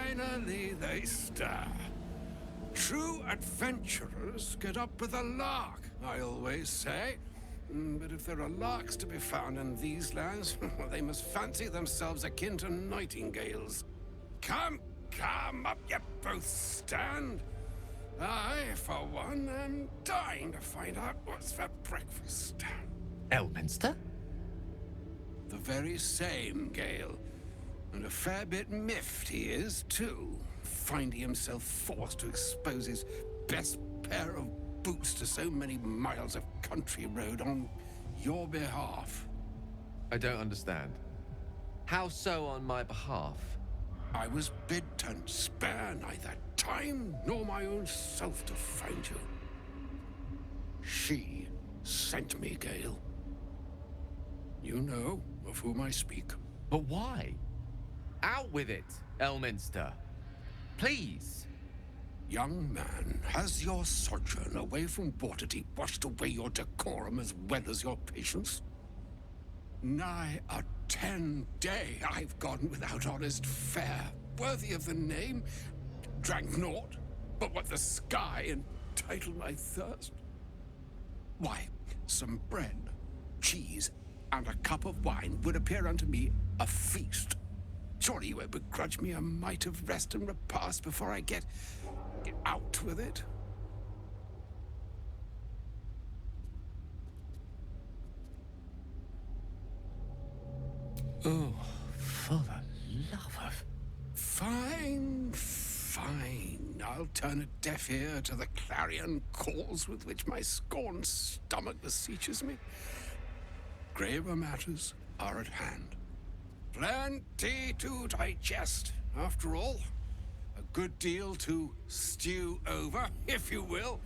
Finally they stir. True adventurers get up with a lark, I always say. But if there are larks to be found in these lands, they must fancy themselves akin to nightingales. Come, up you both stand. I, for one, am dying to find out what's for breakfast. Eleminster? The very same, Gale. And a fair bit miffed he is, too, finding himself forced to expose his best pair of boots to so many miles of country road on your behalf. I don't understand. How so on my behalf? I was bid to spare neither time nor my own self to find you. She sent me, Gale. You know of whom I speak. But why? Out with it, Eleminster. Please. Young man, has your sojourn away from Waterdeep washed away your decorum as well as your patience? Nigh a 10-day I've gone without honest fare, worthy of the name. Drank naught but what the sky entitled my thirst. Why, some bread, cheese, and a cup of wine would appear unto me a feast. Surely you won't begrudge me a mite of rest and repast before I get out with it? Oh, for the love of... Fine. I'll turn a deaf ear to the clarion calls with which my scorned stomach beseeches me. Graver matters are at hand. Plenty to digest, after all. A good deal to stew over, if you will.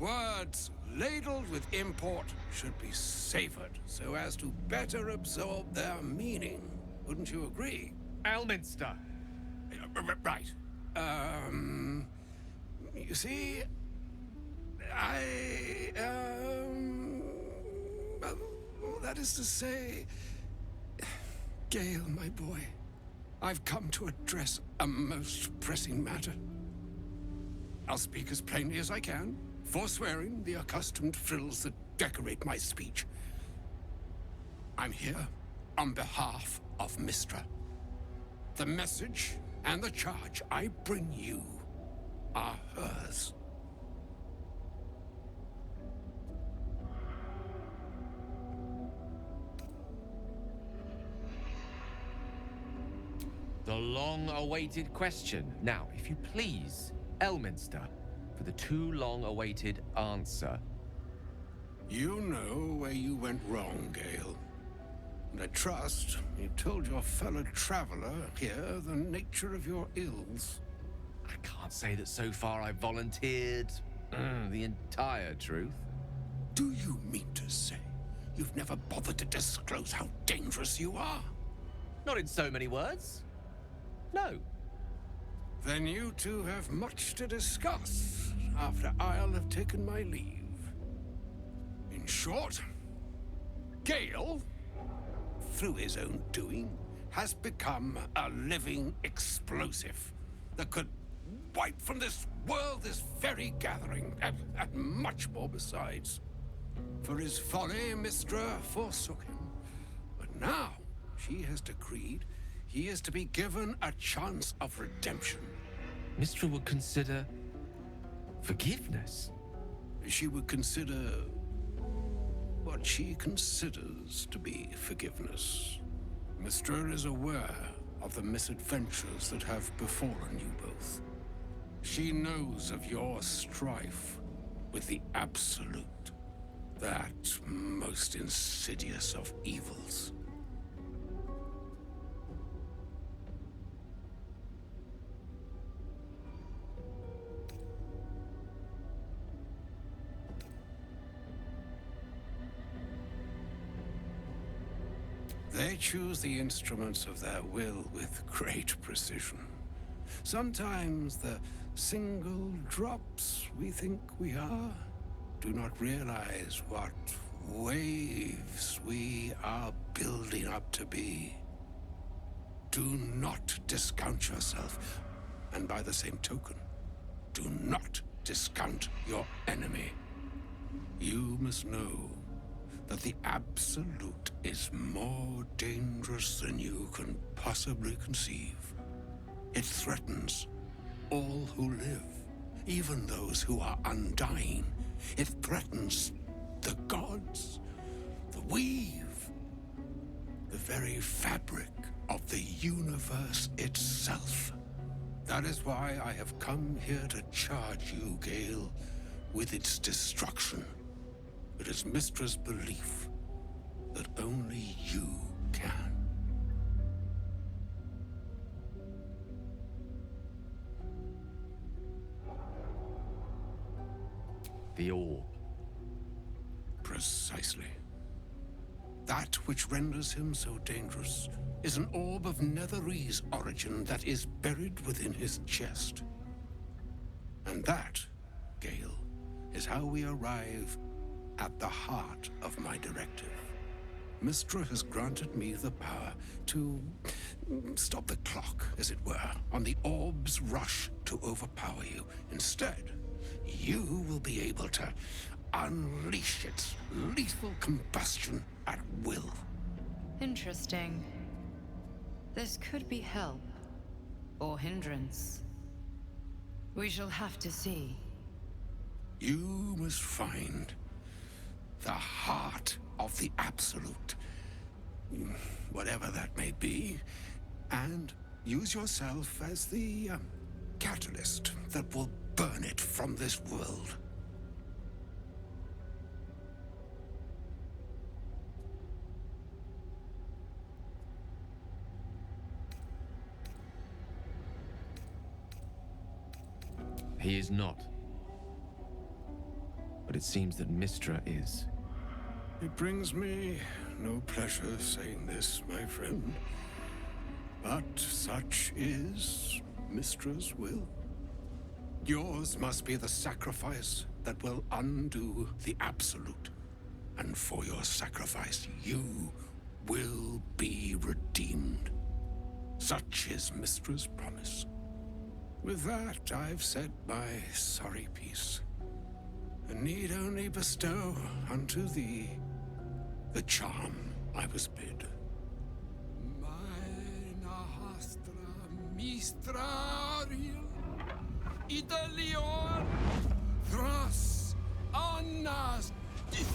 Words ladled with import should be savored so as to better absorb their meaning. Wouldn't you agree? Eleminster! Right. You see, that is to say, Gale, my boy, I've come to address a most pressing matter. I'll speak as plainly as I can, forswearing the accustomed frills that decorate my speech. I'm here on behalf of Mystra. The message and the charge I bring you are hers. The long-awaited question. Now, if you please, Eleminster, for the too long-awaited answer. You know where you went wrong, Gale. And I trust you told your fellow traveler here the nature of your ills. I can't say that so far I've volunteered the entire truth. Do you mean to say you've never bothered to disclose how dangerous you are? Not in so many words. No. Then you two have much to discuss after I'll have taken my leave. In short, Gale, through his own doing, has become a living explosive that could wipe from this world this very gathering, and much more besides. For his folly, Mystra forsook him. But now she has decreed he is to be given a chance of redemption. Mystra would consider forgiveness. She would consider what she considers to be forgiveness. Mystra is aware of the misadventures that have befallen you both. She knows of your strife with the Absolute, that most insidious of evils. They choose the instruments of their will with great precision. Sometimes the single drops we think we are do not realize what waves we are building up to be. Do not discount yourself. And by the same token, do not discount your enemy. You must know that the Absolute is more dangerous than you can possibly conceive. It threatens all who live, even those who are undying. It threatens the gods, the weave, the very fabric of the universe itself. That is why I have come here to charge you, Gale, with its destruction. It is Mystra's belief that only you can. The orb. Precisely. That which renders him so dangerous is an orb of Netherese origin that is buried within his chest. And that, Gale, is how we arrive at the heart of my directive. Mystra has granted me the power to stop the clock, as it were, on the orb's rush to overpower you. Instead, you will be able to unleash its lethal combustion at will. Interesting. This could be help, or hindrance. We shall have to see. You must find the heart of the Absolute, whatever that may be, and use yourself as the catalyst that will burn it from this world. He is not. But it seems that Mystra is. It brings me no pleasure saying this, my friend. But such is Mystra's will. Yours must be the sacrifice that will undo the Absolute. And for your sacrifice, you will be redeemed. Such is Mystra's promise. With that, I've said my sorry piece, and need only bestow unto thee the charm I was bid. Meine hastra mistrariel, idelion, thras annas dithra.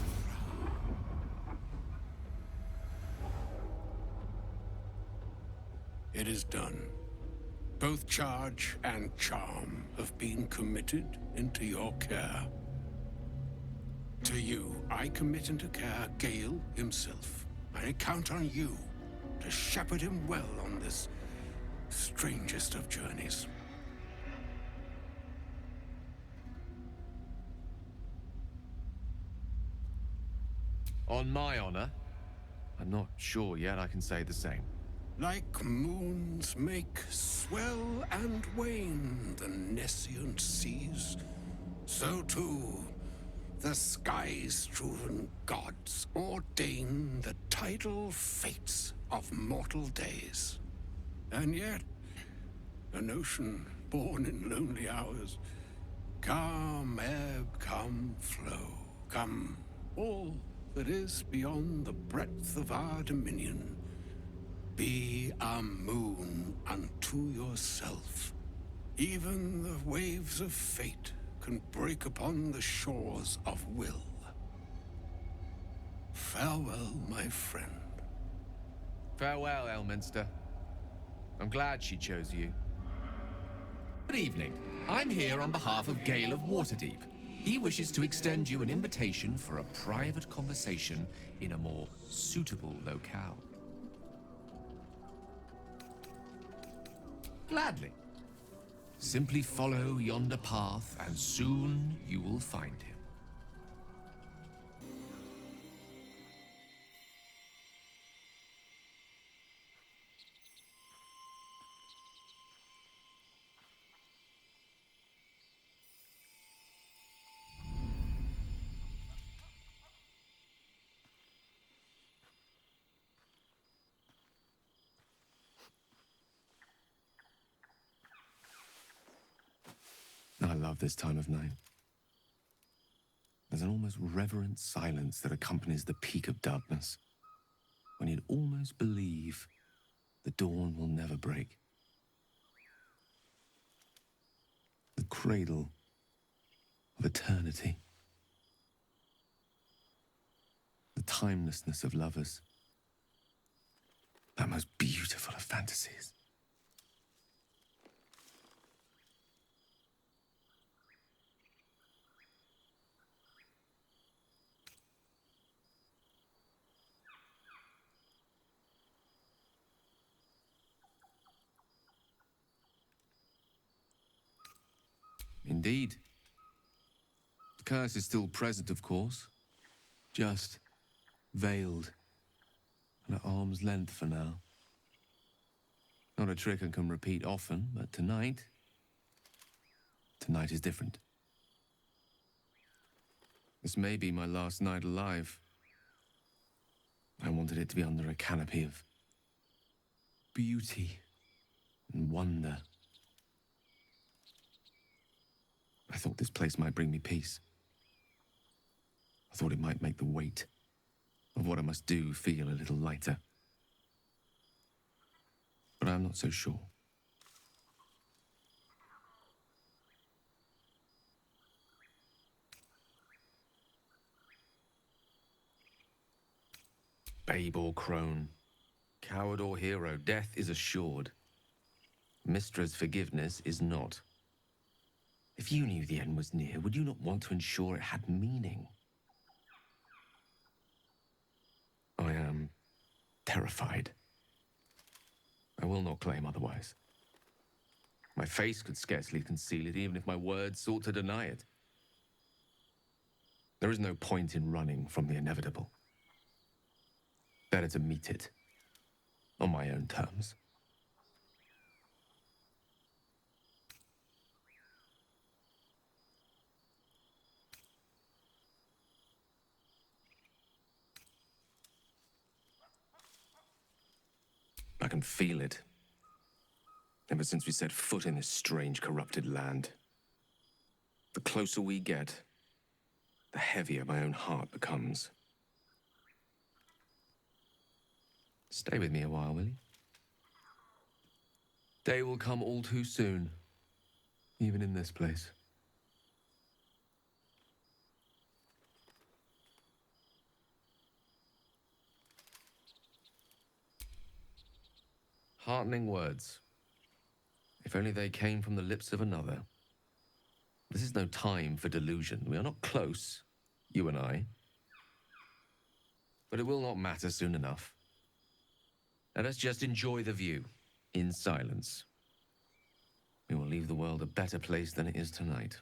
It is done. Both charge and charm have been committed into your care. To you, I commit into care Gale himself. I count on you to shepherd him well on this strangest of journeys. On my honor, I'm not sure yet I can say the same. Like moons make swell and wane the nescient seas, so too the skies-strewn gods ordain the tidal fates of mortal days. And yet, an ocean born in lonely hours, come ebb, come flow, come all that is beyond the breadth of our dominion. Be a moon unto yourself. Even the waves of fate can break upon the shores of will. Farewell, my friend. Farewell, Eleminster. I'm glad she chose you. Good evening. I'm here on behalf of Gale of Waterdeep. He wishes to extend you an invitation for a private conversation in a more suitable locale. Gladly. Simply follow yonder path, and soon you will find him. love this time of night. There's an almost reverent silence that accompanies the peak of darkness, when you'd almost believe the dawn will never break. The cradle of eternity. The timelessness of lovers. That most beautiful of fantasies. Indeed. The curse is still present, of course. Just veiled and at arm's length for now. Not a trick I can repeat often, but tonight is different. This may be my last night alive. I wanted it to be under a canopy of beauty and wonder. I thought this place might bring me peace. I thought it might make the weight of what I must do feel a little lighter. But I'm not so sure. Babe or crone, coward or hero, death is assured. Mystra's forgiveness is not. If you knew the end was near, would you not want to ensure it had meaning? I am terrified. I will not claim otherwise. My face could scarcely conceal it, even if my words sought to deny it. There is no point in running from the inevitable. Better to meet it on my own terms. I can feel it. Ever since we set foot in this strange, corrupted land. The closer we get, the heavier my own heart becomes. Stay with me a while, will you? Day will come all too soon, even in this place. Heartening words. If only they came from the lips of another. This is no time for delusion. We are not close, you and I. But it will not matter soon enough. Let us just enjoy the view, in silence. We will leave the world a better place than it is tonight.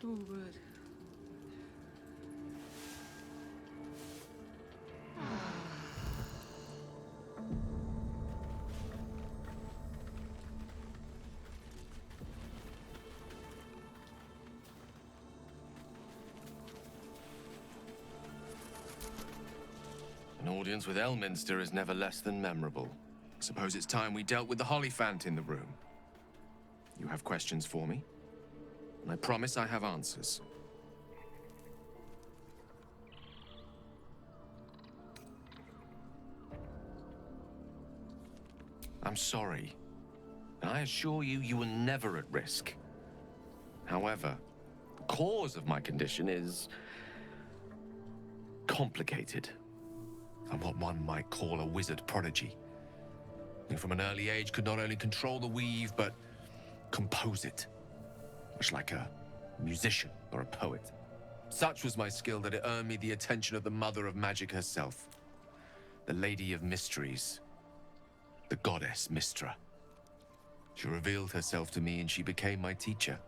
Too good. An audience with Eleminster is never less than memorable. Suppose it's time we dealt with the Hollyphant in the room. You have questions for me? And I promise I have answers. I'm sorry. And I assure you, you were never at risk. However, the cause of my condition is complicated. I'm what one might call a wizard prodigy. Who from an early age could not only control the weave, but compose it. Much like a musician or a poet. Such was my skill that it earned me the attention of the mother of magic herself. The Lady of Mysteries. The goddess Mystra. She revealed herself to me and she became my teacher.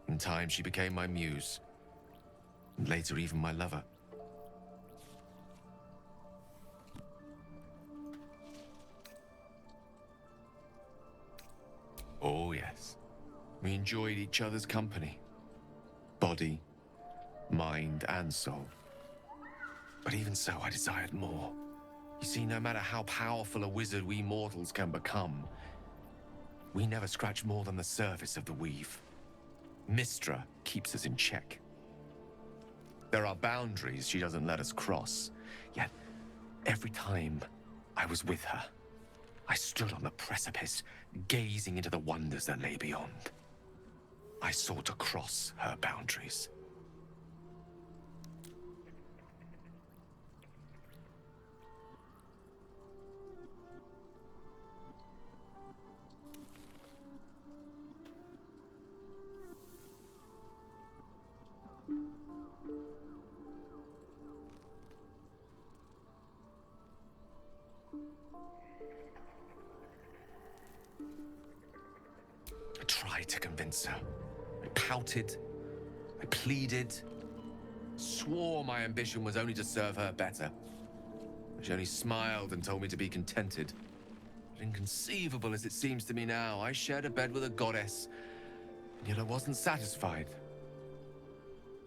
In time, she became my muse. And later, even my lover. We enjoyed each other's company. Body, mind, and soul. But even so, I desired more. You see, no matter how powerful a wizard we mortals can become, we never scratch more than the surface of the weave. Mystra keeps us in check. There are boundaries she doesn't let us cross, yet every time I was with her, I stood on the precipice, gazing into the wonders that lay beyond. I sought to cross her boundaries. I tried to convince her. I pouted. I pleaded. Swore my ambition was only to serve her better. She only smiled and told me to be contented. But inconceivable as it seems to me now, I shared a bed with a goddess, and yet I wasn't satisfied.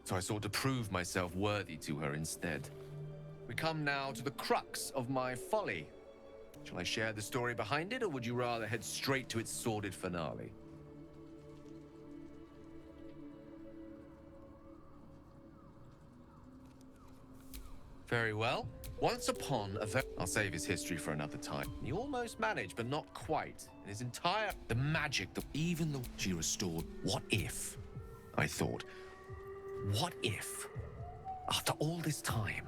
So I sought to prove myself worthy to her instead. We come now to the crux of my folly. Shall I share the story behind it, or would you rather head straight to its sordid finale? Very well. Once upon a I'll save his history for another time. He almost managed, but not quite. In his entire... The magic, even the... She restored. What if? I thought. What if, after all this time,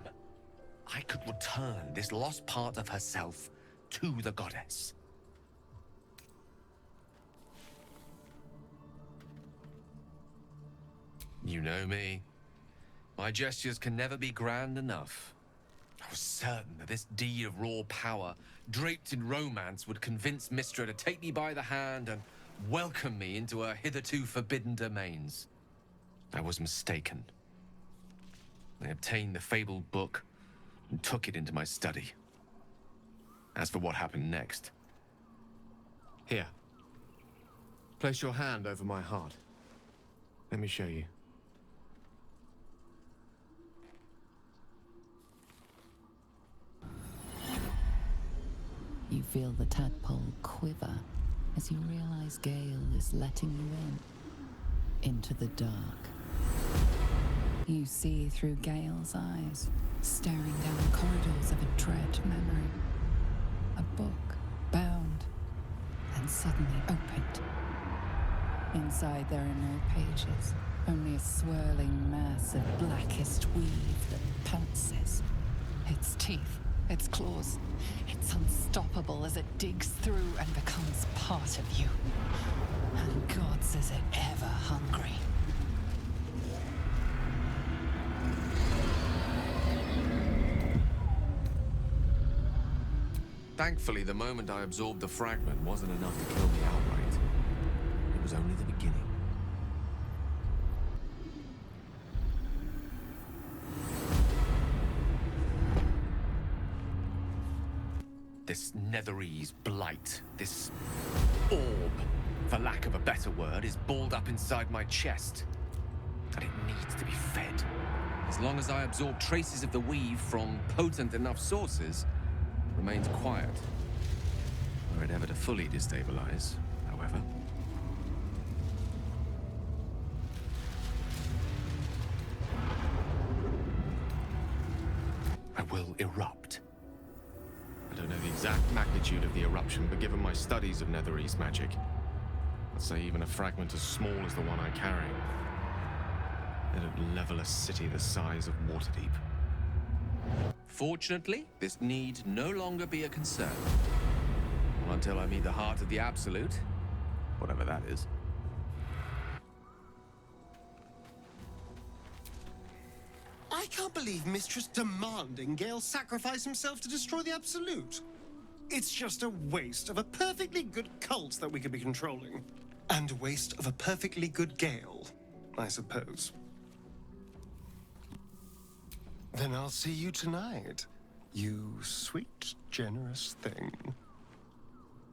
I could return this lost part of herself to the goddess? You know me. My gestures can never be grand enough. I was certain that this deed of raw power, draped in romance, would convince Mystra to take me by the hand and welcome me into her hitherto forbidden domains. I was mistaken. I obtained the fabled book and took it into my study. As for what happened next... Here. Place your hand over my heart. Let me show you. You feel the tadpole quiver as you realize Gale is letting you into the dark. You see through Gale's eyes, staring down corridors of a dread memory. A book bound and suddenly opened. Inside there are no pages, only a swirling mass of blackest weave that pounces. Its teeth, its claws, it's unstoppable as it digs through and becomes part of you. And gods, is it ever hungry. Thankfully, the moment I absorbed the fragment wasn't enough to kill me outright. It was only the beginning. This Netherese blight, this orb, for lack of a better word, is balled up inside my chest. And it needs to be fed. As long as I absorb traces of the weave from potent enough sources, it remains quiet. Were it ever to fully destabilize, however. I will erupt. I don't know the exact magnitude of the eruption, but given my studies of Netherese magic, I'd say even a fragment as small as the one I carry, it'd level a city the size of Waterdeep. Fortunately, this need no longer be a concern. Well, until I meet the heart of the Absolute, whatever that is. I can't believe Mistress demanding Gale sacrifice himself to destroy the Absolute. It's just a waste of a perfectly good cult that we could be controlling. And a waste of a perfectly good Gale, I suppose. Then I'll see you tonight, you sweet, generous thing.